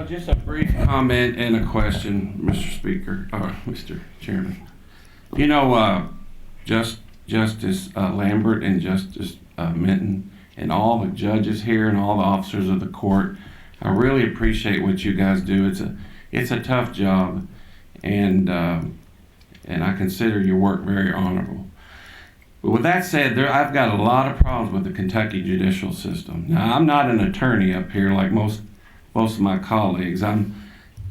Just a brief comment and a question, Mr. Chairman. You know, Justice Lambert and Justice Minton and all the judges here and all the officers of the court, I really appreciate what you guys do. It's a tough job, and I consider your work very honorable. But with that said, I've got a lot of problems with the Kentucky judicial system. Now, I'm not an attorney up here like most of my colleagues. I'm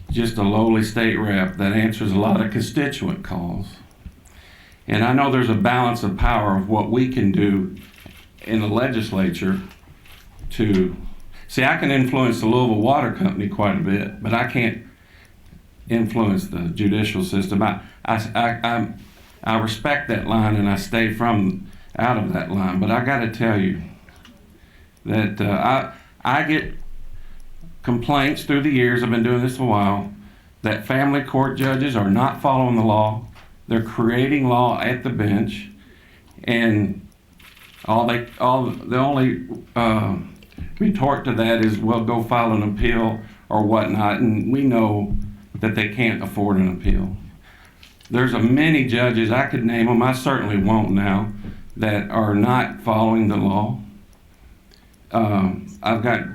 just a lowly state rep that answers a lot of constituent calls. And I know there's a balance of power of what we can do in the legislature to, see, I can influence the Louisville Water Company quite a bit, but I can't influence the judicial system. I respect that line and I stay out of that line, but I gotta tell you that I get complaints through the years, I've been doing this a while, that family court judges are not following the law. They're creating law at the bench, and the only retort to that is, well, go file an appeal or whatnot, and we know that they can't afford an appeal. There's many judges, I could name them, I certainly won't now, that are not following the law. I've got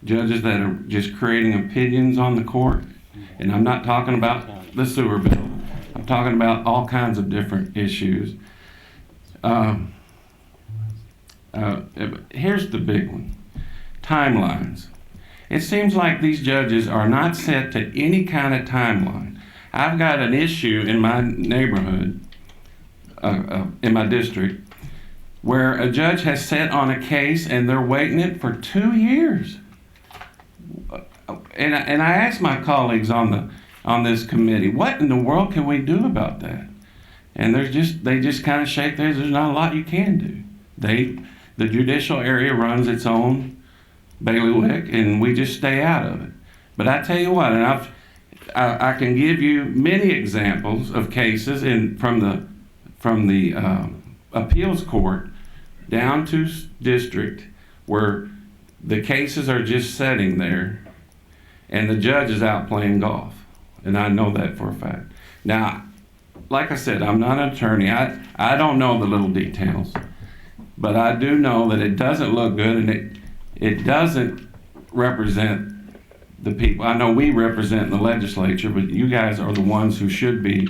judges that are just creating opinions on the court, and I'm not talking about the sewer bill. I'm talking about all kinds of different issues. Here's the big one: timelines. It seems like these judges are not set to any kind of timeline. I've got an issue in my neighborhood, in my district, where a judge has sat on a case and they're waiting it for 2 years. And I asked my colleagues on this committee, what in the world can we do about that? And they just kind of shake their heads. There's not a lot you can do. The judicial area runs its own bailiwick, and we just stay out of it. But I tell you what, and I can give you many examples of cases from the appeals court down to district where the cases are just sitting there and the judge is out playing golf. And I know that for a fact. Now, like I said, I'm not an attorney. I don't know the little details, but I do know that it doesn't look good, and it doesn't represent the people. I know we represent the legislature, but you guys are the ones who should be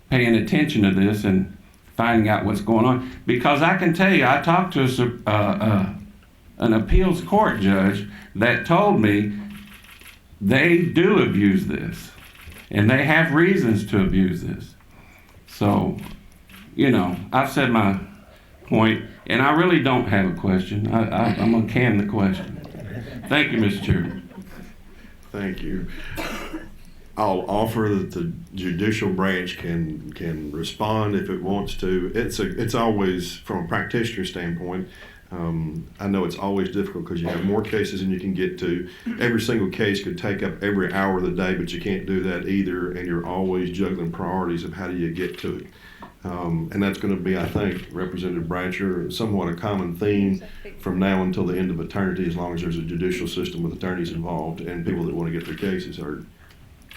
paying attention to this and finding out what's going on. Because I can tell you, I talked to an appeals court judge that told me they do abuse this, and they have reasons to abuse this. So, you know, I've said my point, and I really don't have a question. I'm going to can the question. Thank you, Mr. Chairman. Thank you. I'll offer that the judicial branch can respond if it wants to. It's always, from a practitioner standpoint, I know it's always difficult because you have more cases than you can get to. Every single case could take up every hour of the day, but you can't do that either, and you're always juggling priorities of how do you get to it. And that's going to be, I think, Representative Bratcher, somewhat a common theme from now until the end of eternity, as long as there's a judicial system with attorneys involved and people that want to get their cases heard.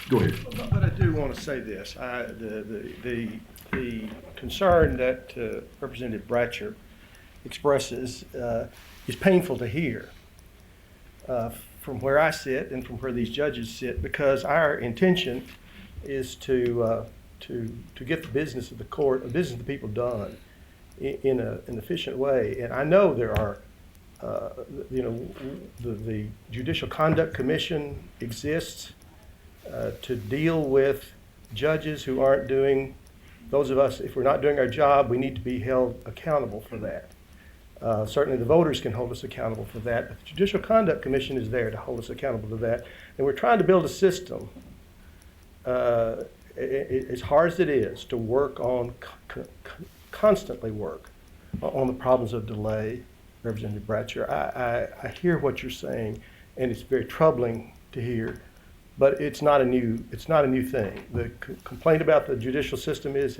Go ahead. But I do want to say this. The concern that Representative Bratcher expresses is painful to hear from where I sit and from where these judges sit, because our intention is to get the business of the court, the business of the people done in an efficient way. And I know there are, the Judicial Conduct Commission exists to deal with judges who aren't doing, those of us, if we're not doing our job, we need to be held accountable for that. Certainly the voters can hold us accountable for that, but the Judicial Conduct Commission is there to hold us accountable to that. And we're trying to build a system, as hard as it is, to work on, constantly work on the problems of delay. Representative Bratcher, I hear what you're saying, and it's very troubling to hear, but it's not a new thing. The complaint about the judicial system is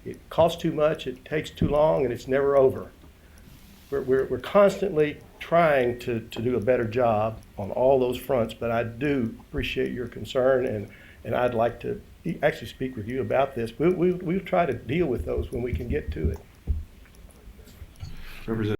it costs too much, it takes too long, and it's never over. we're constantly trying to do a better job on all those fronts, but I do appreciate your concern, and I'd like to actually speak with you about this. We'll try to deal with those when we can get to it. Representative